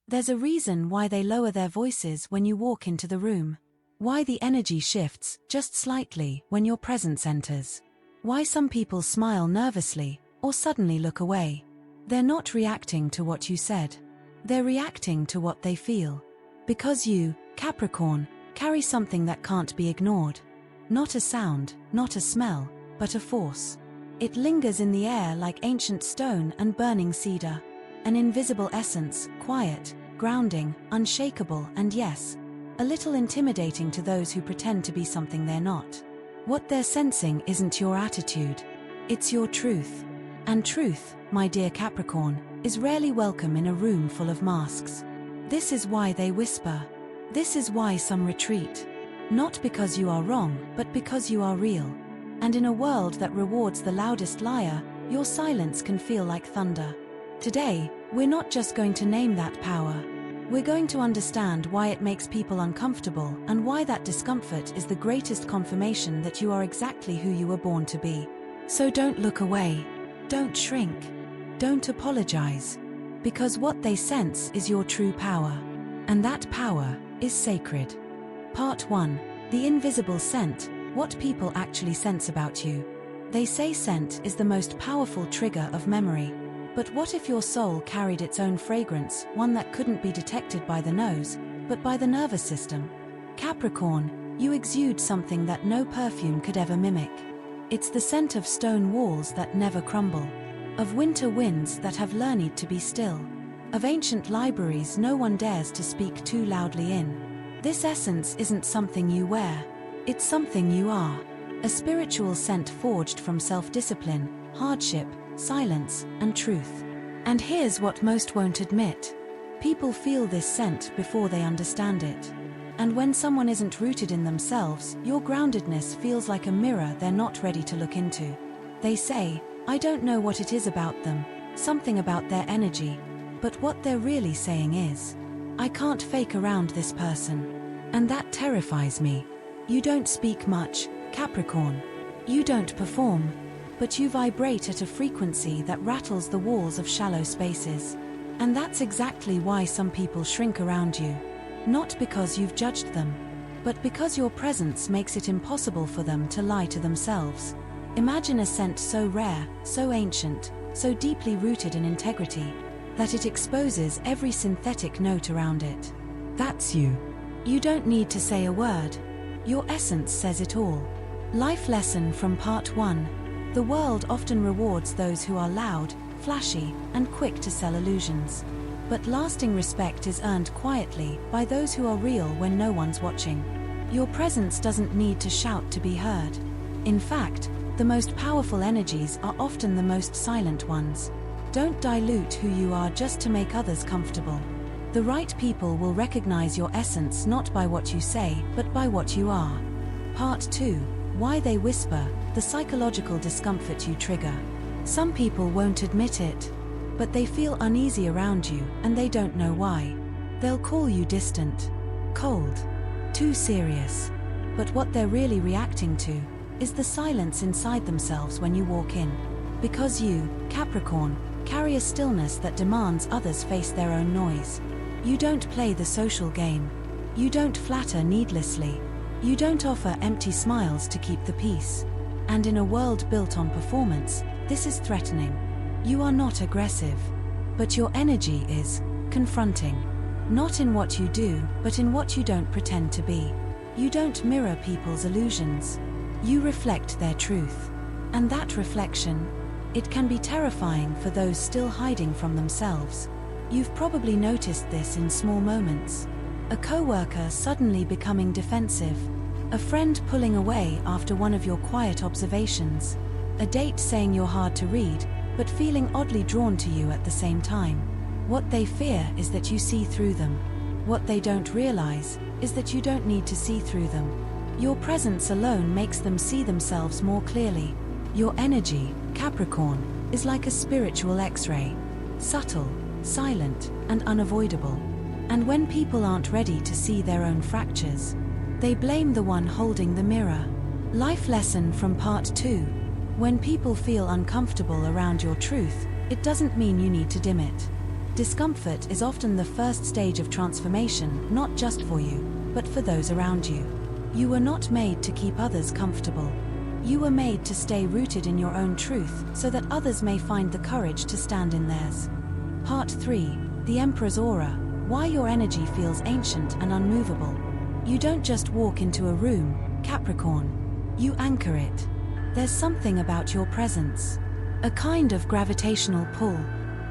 There's a reason why they lower their voices when you walk into the room. Why the energy shifts, just slightly, when your presence enters. Why some people smile nervously, or suddenly look away. They're not reacting to what you said. They're reacting to what they feel. Because you, Capricorn, carry something that can't be ignored. Not a sound, not a smell, but a force. It lingers in the air like ancient stone and burning cedar. An invisible essence, quiet, grounding, unshakable, and yes, a little intimidating to those who pretend to be something they're not. What they're sensing isn't your attitude. It's your truth. And truth, my dear Capricorn, is rarely welcome in a room full of masks. This is why they whisper. This is why some retreat. Not because you are wrong, but because you are real. And in a world that rewards the loudest liar, your silence can feel like thunder. Today, we're not just going to name that power. We're going to understand why it makes people uncomfortable and why that discomfort is the greatest confirmation that you are exactly who you were born to be. So don't look away. Don't shrink. Don't apologize. Because what they sense is your true power. And that power is sacred. Part 1. The invisible scent, what people actually sense about you. They say scent is the most powerful trigger of memory. But what if your soul carried its own fragrance, one that couldn't be detected by the nose, but by the nervous system? Capricorn, you exude something that no perfume could ever mimic. It's the scent of stone walls that never crumble, of winter winds that have learned to be still, of ancient libraries no one dares to speak too loudly in. This essence isn't something you wear, it's something you are. A spiritual scent forged from self-discipline, hardship, silence, and truth. And here's what most won't admit. People feel this scent before they understand it. And when someone isn't rooted in themselves, your groundedness feels like a mirror they're not ready to look into. They say, I don't know what it is about them, something about their energy. But what they're really saying is, I can't fake around this person. And that terrifies me. You don't speak much, Capricorn. You don't perform. But you vibrate at a frequency that rattles the walls of shallow spaces. And that's exactly why some people shrink around you. Not because you've judged them, but because your presence makes it impossible for them to lie to themselves. Imagine a scent so rare, so ancient, so deeply rooted in integrity, that it exposes every synthetic note around it. That's you. You don't need to say a word. Your essence says it all. Life lesson from Part 1. The world often rewards those who are loud, flashy, and quick to sell illusions. But lasting respect is earned quietly by those who are real when no one's watching. Your presence doesn't need to shout to be heard. In fact, the most powerful energies are often the most silent ones. Don't dilute who you are just to make others comfortable. The right people will recognize your essence not by what you say, but by what you are. Part 2. Why they whisper, the psychological discomfort you trigger. Some people won't admit it, but they feel uneasy around you and they don't know why. They'll call you distant, cold, too serious. But what they're really reacting to is the silence inside themselves when you walk in. Because you, Capricorn, carry a stillness that demands others face their own noise. You don't play the social game. You don't flatter needlessly. You don't offer empty smiles to keep the peace. And in a world built on performance, this is threatening. You are not aggressive, but your energy is confronting. Not in what you do, but in what you don't pretend to be. You don't mirror people's illusions. You reflect their truth. And that reflection, it can be terrifying for those still hiding from themselves. You've probably noticed this in small moments. A coworker suddenly becoming defensive. A friend pulling away after one of your quiet observations. A date saying you're hard to read, but feeling oddly drawn to you at the same time. What they fear is that you see through them. What they don't realize is that you don't need to see through them. Your presence alone makes them see themselves more clearly. Your energy, Capricorn, is like a spiritual X-ray. Subtle, silent, and unavoidable. And when people aren't ready to see their own fractures, they blame the one holding the mirror. Life lesson from Part 2. When people feel uncomfortable around your truth, it doesn't mean you need to dim it. Discomfort is often the first stage of transformation, not just for you, but for those around you. You were not made to keep others comfortable. You were made to stay rooted in your own truth so that others may find the courage to stand in theirs. Part 3. The Emperor's Aura. Why your energy feels ancient and unmovable. You don't just walk into a room, Capricorn. You anchor it. There's something about your presence. A kind of gravitational pull.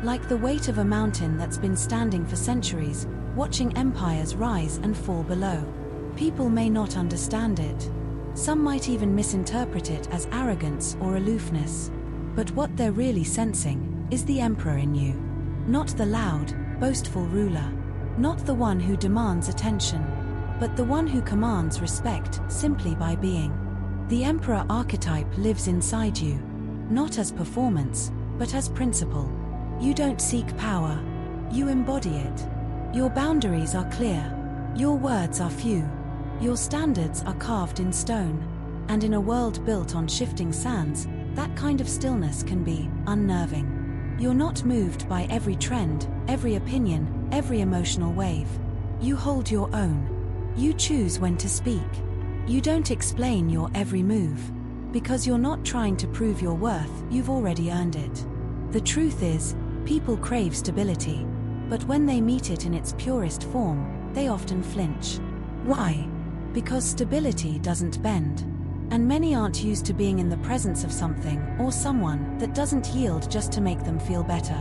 Like the weight of a mountain that's been standing for centuries, watching empires rise and fall below. People may not understand it. Some might even misinterpret it as arrogance or aloofness. But what they're really sensing is the Emperor in you. Not the loud, boastful ruler. Not the one who demands attention. But the one who commands respect simply by being. The Emperor archetype lives inside you. Not as performance, but as principle. You don't seek power. You embody it. Your boundaries are clear. Your words are few. Your standards are carved in stone. And in a world built on shifting sands, that kind of stillness can be unnerving. You're not moved by every trend, every opinion, every emotional wave. You hold your own. You choose when to speak. You don't explain your every move. Because you're not trying to prove your worth, you've already earned it. The truth is, people crave stability, but when they meet it in its purest form, they often flinch. Why? Because stability doesn't bend. And many aren't used to being in the presence of something or someone that doesn't yield just to make them feel better.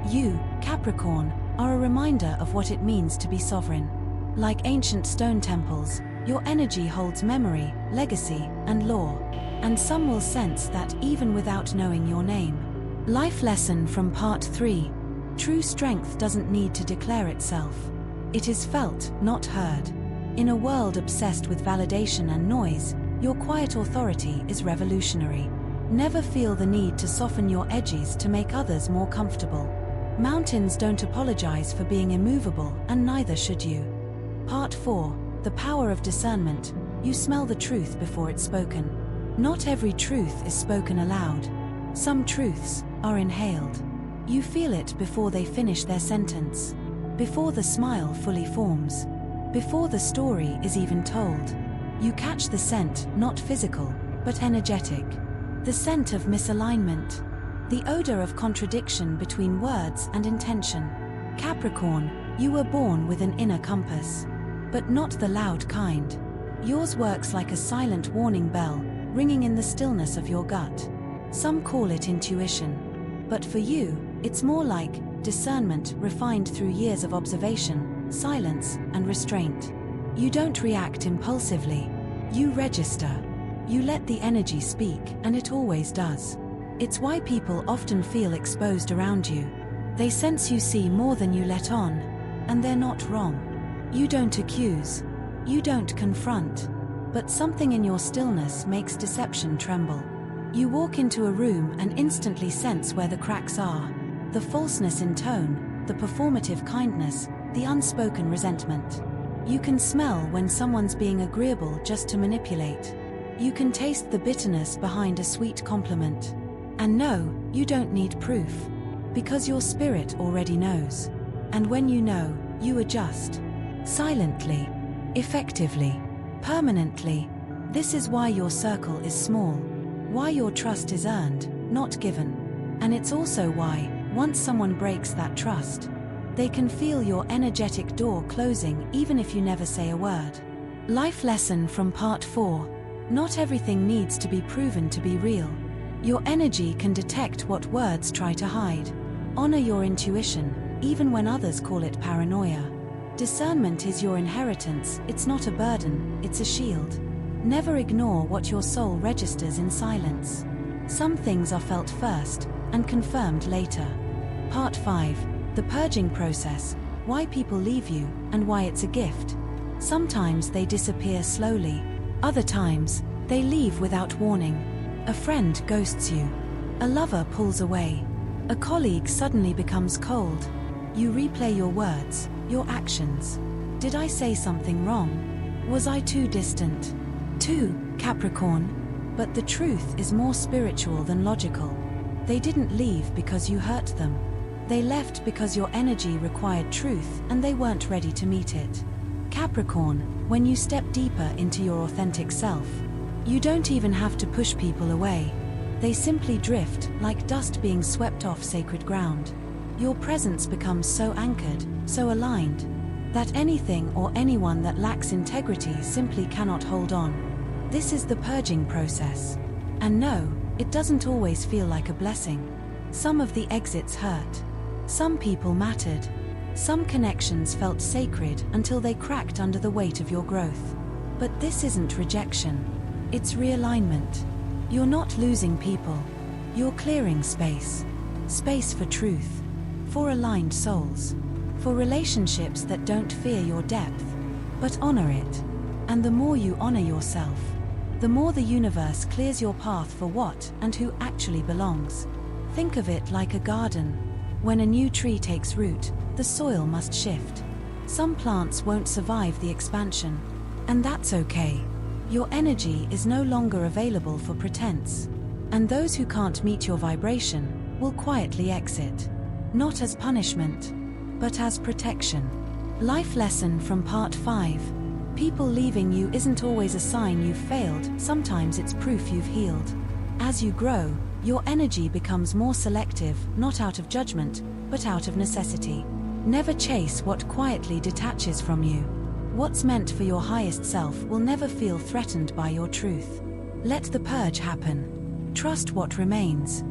You, Capricorn, are a reminder of what it means to be sovereign. Like ancient stone temples, your energy holds memory, legacy, and lore. And some will sense that even without knowing your name. Life lesson from Part 3. True strength doesn't need to declare itself. It is felt, not heard. In a world obsessed with validation and noise, your quiet authority is revolutionary. Never feel the need to soften your edges to make others more comfortable. Mountains don't apologize for being immovable, and neither should you. Part 4. The power of discernment. You smell the truth before it's spoken. Not every truth is spoken aloud. Some truths are inhaled. You feel it before they finish their sentence. Before the smile fully forms. Before the story is even told. You catch the scent, not physical, but energetic. The scent of misalignment. The odor of contradiction between words and intention. Capricorn, you were born with an inner compass. But not the loud kind. Yours works like a silent warning bell, ringing in the stillness of your gut. Some call it intuition. But for you, it's more like discernment refined through years of observation, silence, and restraint. You don't react impulsively. You register. You let the energy speak, and it always does. It's why people often feel exposed around you. They sense you see more than you let on, and they're not wrong. You don't accuse. You don't confront. But something in your stillness makes deception tremble. You walk into a room and instantly sense where the cracks are. The falseness in tone, the performative kindness, the unspoken resentment. You can smell when someone's being agreeable just to manipulate. You can taste the bitterness behind a sweet compliment. And no, you don't need proof. Because your spirit already knows. And when you know, you adjust. Silently. Effectively. Permanently. This is why your circle is small. Why your trust is earned, not given. And it's also why, once someone breaks that trust, they can feel your energetic door closing even if you never say a word. Life lesson from Part 4. Not everything needs to be proven to be real. Your energy can detect what words try to hide. Honor your intuition, even when others call it paranoia. Discernment is your inheritance, it's not a burden, it's a shield. Never ignore what your soul registers in silence. Some things are felt first, and confirmed later. Part 5. The purging process. Why people leave you, and why it's a gift. Sometimes they disappear slowly. Other times, they leave without warning. A friend ghosts you. A lover pulls away. A colleague suddenly becomes cold. You replay your words, your actions. Did I say something wrong? Was I too distant? Capricorn. But the truth is more spiritual than logical. They didn't leave because you hurt them. They left because your energy required truth and they weren't ready to meet it. Capricorn, when you step deeper into your authentic self, you don't even have to push people away. They simply drift, like dust being swept off sacred ground. Your presence becomes so anchored, so aligned, that anything or anyone that lacks integrity simply cannot hold on. This is the purging process. And no, it doesn't always feel like a blessing. Some of the exits hurt. Some people mattered. Some connections felt sacred until they cracked under the weight of your growth. But this isn't rejection. It's realignment. You're not losing people. You're clearing space. Space for truth. For aligned souls. For relationships that don't fear your depth, but honor it. And the more you honor yourself, the more the universe clears your path for what and who actually belongs. Think of it like a garden. When a new tree takes root, the soil must shift. Some plants won't survive the expansion, and that's okay. Your energy is no longer available for pretense, and those who can't meet your vibration will quietly exit. Not as punishment, but as protection. Life lesson from part 5. People leaving you isn't always a sign you've failed, sometimes it's proof you've healed. As you grow, your energy becomes more selective, not out of judgment, but out of necessity. Never chase what quietly detaches from you. What's meant for your highest self will never feel threatened by your truth. Let the purge happen. Trust what remains.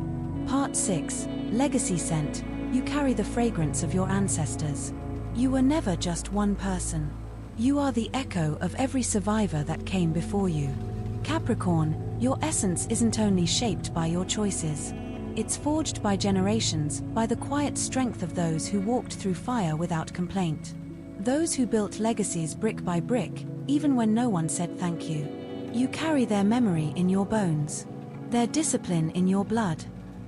Part 6. Legacy scent. You carry the fragrance of your ancestors. You were never just one person. You are the echo of every survivor that came before you. Capricorn, your essence isn't only shaped by your choices. It's forged by generations, by the quiet strength of those who walked through fire without complaint. Those who built legacies brick by brick, even when no one said thank you. You carry their memory in your bones. Their discipline in your blood.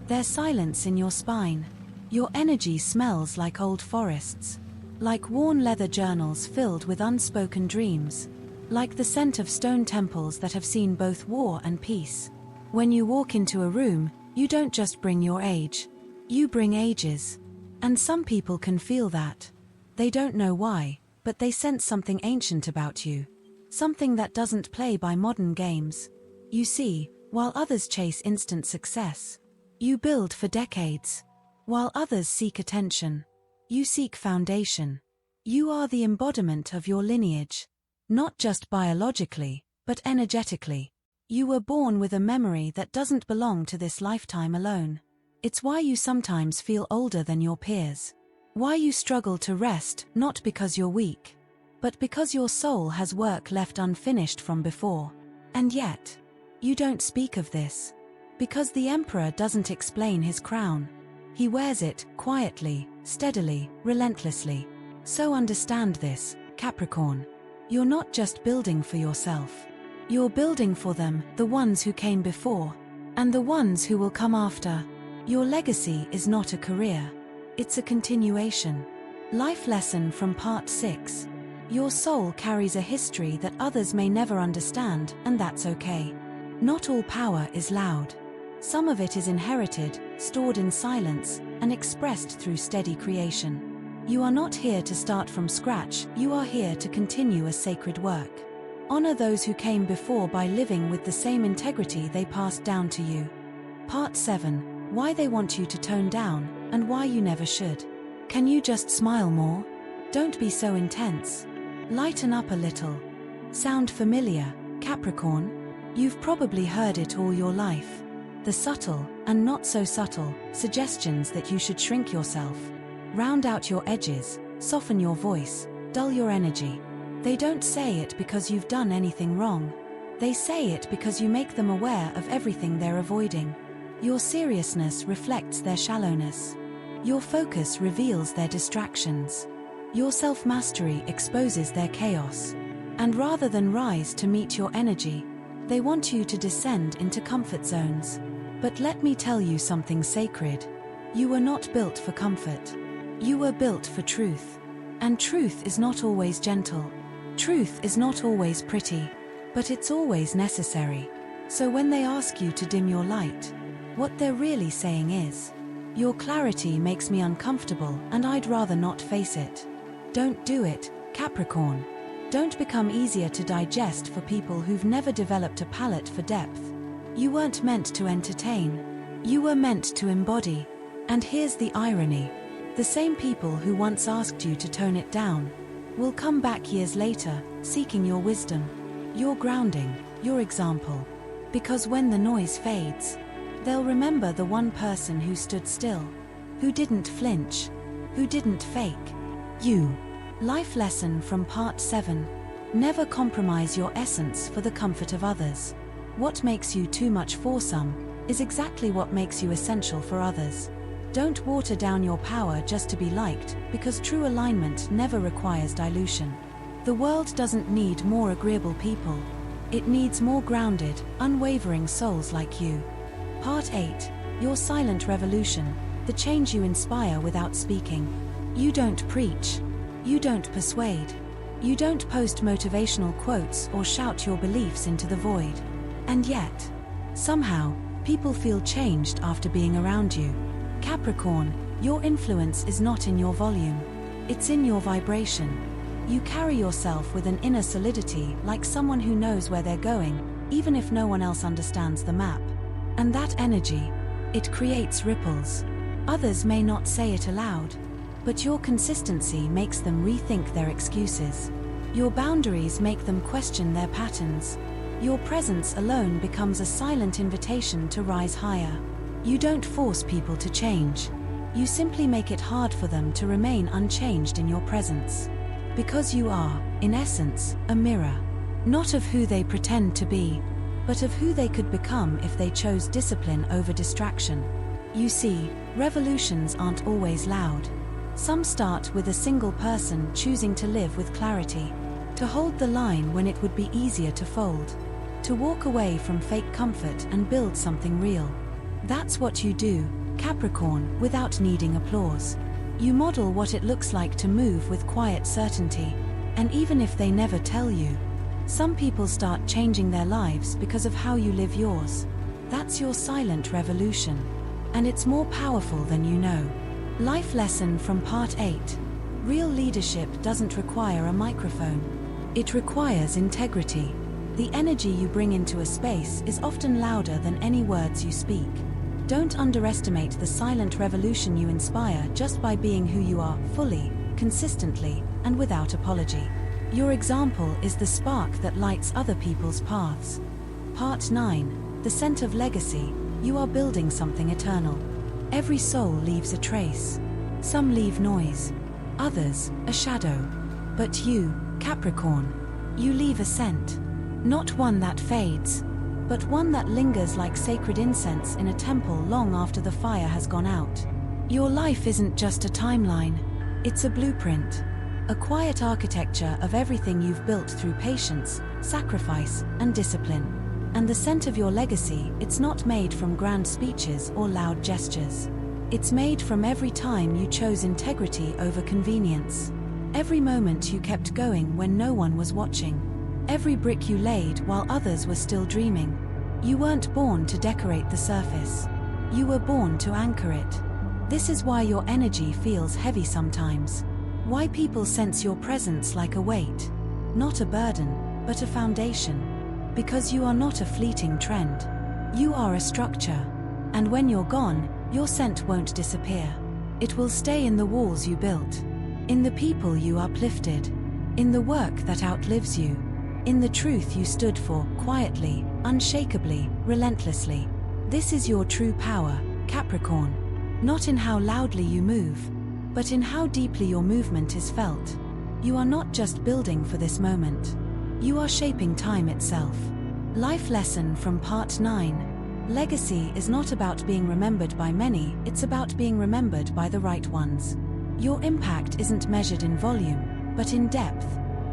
Their silence in your spine. Your energy smells like old forests. Like worn leather journals filled with unspoken dreams. Like the scent of stone temples that have seen both war and peace. When you walk into a room, you don't just bring your age. You bring ages. And some people can feel that. They don't know why, but they sense something ancient about you. Something that doesn't play by modern games. You see, while others chase instant success, you build for decades. While others seek attention, you seek foundation. You are the embodiment of your lineage. Not just biologically, but energetically. You were born with a memory that doesn't belong to this lifetime alone. It's why you sometimes feel older than your peers. Why you struggle to rest, not because you're weak, but because your soul has work left unfinished from before. And yet, you don't speak of this. Because the emperor doesn't explain his crown. He wears it, quietly, steadily, relentlessly. So understand this, Capricorn. You're not just building for yourself. You're building for them, the ones who came before, and the ones who will come after. Your legacy is not a career. It's a continuation. Life lesson from part 6. Your soul carries a history that others may never understand, and that's okay. Not all power is loud. Some of it is inherited, stored in silence, and expressed through steady creation. You are not here to start from scratch, you are here to continue a sacred work. Honor those who came before by living with the same integrity they passed down to you. Part 7. Why they want you to tone down, and why you never should. Can you just smile more? Don't be so intense. Lighten up a little. Sound familiar, Capricorn? You've probably heard it all your life. The subtle, and not so subtle, suggestions that you should shrink yourself. Round out your edges, soften your voice, dull your energy. They don't say it because you've done anything wrong. They say it because you make them aware of everything they're avoiding. Your seriousness reflects their shallowness. Your focus reveals their distractions. Your self-mastery exposes their chaos. And rather than rise to meet your energy, they want you to descend into comfort zones. But let me tell you something sacred. You were not built for comfort. You were built for truth. And truth is not always gentle. Truth is not always pretty. But it's always necessary. So when they ask you to dim your light, what they're really saying is, Your clarity makes me uncomfortable, and I'd rather not face it. Don't do it, Capricorn. Don't become easier to digest for people who've never developed a palate for depth. You weren't meant to entertain. You were meant to embody. And here's the irony. The same people who once asked you to tone it down will come back years later, seeking your wisdom, your grounding, your example. Because when the noise fades, they'll remember the one person who stood still, who didn't flinch, who didn't fake. You. Life lesson from part 7. Never compromise your essence for the comfort of others. What makes you too much for some is exactly what makes you essential for others. Don't water down your power just to be liked, because true alignment never requires dilution. The world doesn't need more agreeable people. It needs more grounded, unwavering souls like you. Part 8. Your silent revolution, the change you inspire without speaking. You don't preach. You don't persuade. You don't post motivational quotes or shout your beliefs into the void. And yet, somehow, people feel changed after being around you. Capricorn, your influence is not in your volume. It's in your vibration. You carry yourself with an inner solidity, like someone who knows where they're going, even if no one else understands the map. And that energy, it creates ripples. Others may not say it aloud, but your consistency makes them rethink their excuses. Your boundaries make them question their patterns. Your presence alone becomes a silent invitation to rise higher. You don't force people to change. You simply make it hard for them to remain unchanged in your presence. Because you are, in essence, a mirror. Not of who they pretend to be, but of who they could become if they chose discipline over distraction. You see, revolutions aren't always loud. Some start with a single person choosing to live with clarity, to hold the line when it would be easier to fold, to walk away from fake comfort and build something real. That's what you do, Capricorn, without needing applause. You model what it looks like to move with quiet certainty, and even if they never tell you, some people start changing their lives because of how you live yours. That's your silent revolution, and it's more powerful than you know. Life lesson from part 8. Real leadership doesn't require a microphone. It requires integrity. The energy you bring into a space is often louder than any words you speak. Don't underestimate the silent revolution you inspire just by being who you are, fully, consistently, and without apology. Your example is the spark that lights other people's paths. Part 9. The scent of legacy. You are building something eternal. Every soul leaves a trace. Some leave noise, others, a shadow. But you, Capricorn, you leave a scent. Not one that fades, but one that lingers like sacred incense in a temple long after the fire has gone out. Your life isn't just a timeline, it's a blueprint. A quiet architecture of everything you've built through patience, sacrifice, and discipline. And the scent of your legacy, it's not made from grand speeches or loud gestures. It's made from every time you chose integrity over convenience. Every moment you kept going when no one was watching. Every brick you laid while others were still dreaming. You weren't born to decorate the surface. You were born to anchor it. This is why your energy feels heavy sometimes. Why people sense your presence like a weight. Not a burden, but a foundation. Because you are not a fleeting trend. You are a structure. And when you're gone, your scent won't disappear. It will stay in the walls you built. In the people you uplifted. In the work that outlives you. In the truth you stood for, quietly, unshakably, relentlessly. This is your true power, Capricorn. Not in how loudly you move, but in how deeply your movement is felt. You are not just building for this moment. You are shaping time itself. Life lesson from part 9. Legacy is not about being remembered by many, it's about being remembered by the right ones. Your impact isn't measured in volume, but in depth.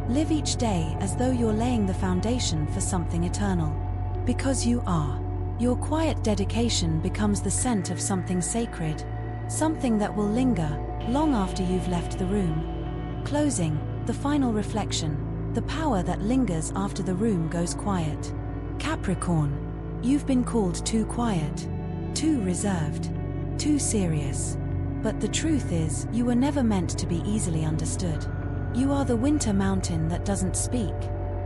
Live each day as though you're laying the foundation for something eternal. Because you are. Your quiet dedication becomes the scent of something sacred. Something that will linger, long after you've left the room. Closing, the final reflection. The power that lingers after the room goes quiet. Capricorn, you've been called too quiet, too reserved. too serious. But the truth is, you were never meant to be easily understood. You are the winter mountain that doesn't speak,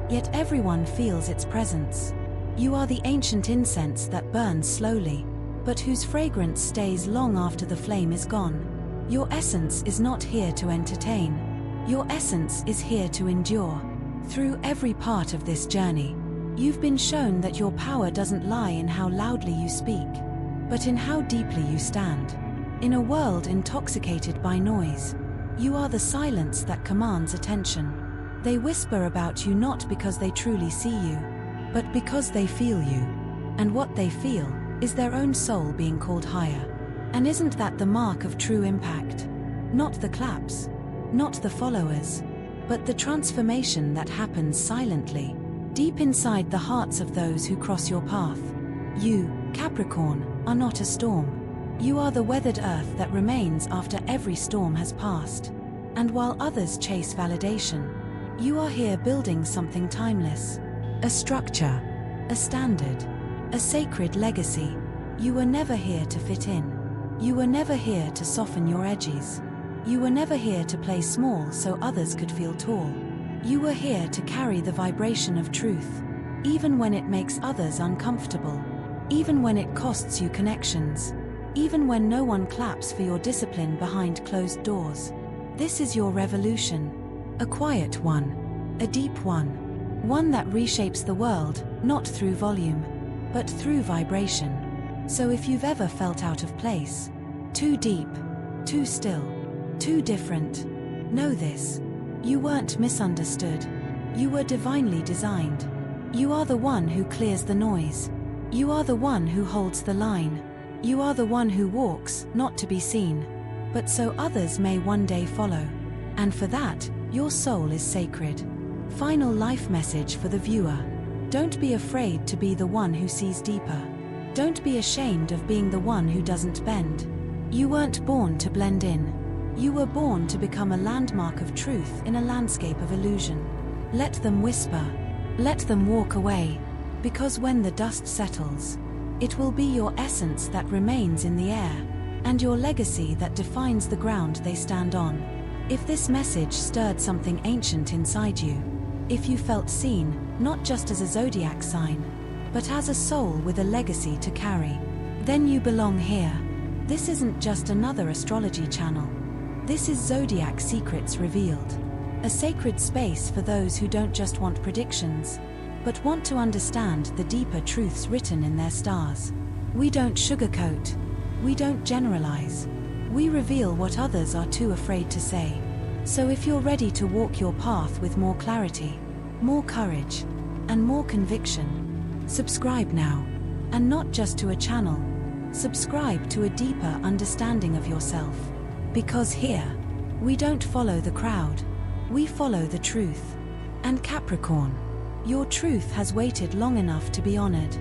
yet everyone feels its presence. You are the ancient incense that burns slowly, but whose fragrance stays long after the flame is gone. Your essence is not here to entertain. Your essence is here to endure. Through every part of this journey, you've been shown that your power doesn't lie in how loudly you speak, but in how deeply you stand. In a world intoxicated by noise, you are the silence that commands attention. They whisper about you not because they truly see you, but because they feel you. And what they feel is their own soul being called higher. And isn't that the mark of true impact? Not the claps, not the followers, but the transformation that happens silently, deep inside the hearts of those who cross your path. You, Capricorn, are not a storm. You are the weathered earth that remains after every storm has passed. And while others chase validation, you are here building something timeless. A structure, a standard, a sacred legacy. You were never here to fit in. You were never here to soften your edges. You were never here to play small so others could feel tall. You were here to carry the vibration of truth, even when it makes others uncomfortable, even when it costs you connections, even when no one claps for your discipline behind closed doors. This is your revolution, a quiet one, a deep one that reshapes the world, not through volume, but through vibration. So if you've ever felt out of place, too deep, too still, too different, know this: you weren't misunderstood. You were divinely designed. You are the one who clears the noise. You are the one who holds the line. You are the one who walks, not to be seen, but so others may one day follow. And for that, your soul is sacred. Final life message for the viewer: don't be afraid to be the one who sees deeper. Don't be ashamed of being the one who doesn't bend. You weren't born to blend in. You were born to become a landmark of truth in a landscape of illusion. Let them whisper. Let them walk away. Because when the dust settles, it will be your essence that remains in the air, and your legacy that defines the ground they stand on. If this message stirred something ancient inside you, if you felt seen, not just as a zodiac sign, but as a soul with a legacy to carry, then you belong here. This isn't just another astrology channel. This is Zodiac Secrets Revealed, a sacred space for those who don't just want predictions, but want to understand the deeper truths written in their stars. We don't sugarcoat. We don't generalize. We reveal what others are too afraid to say. So if you're ready to walk your path with more clarity, more courage, and more conviction, subscribe now. And not just to a channel. Subscribe to a deeper understanding of yourself. Because here, we don't follow the crowd. We follow the truth. And Capricorn, your truth has waited long enough to be honored.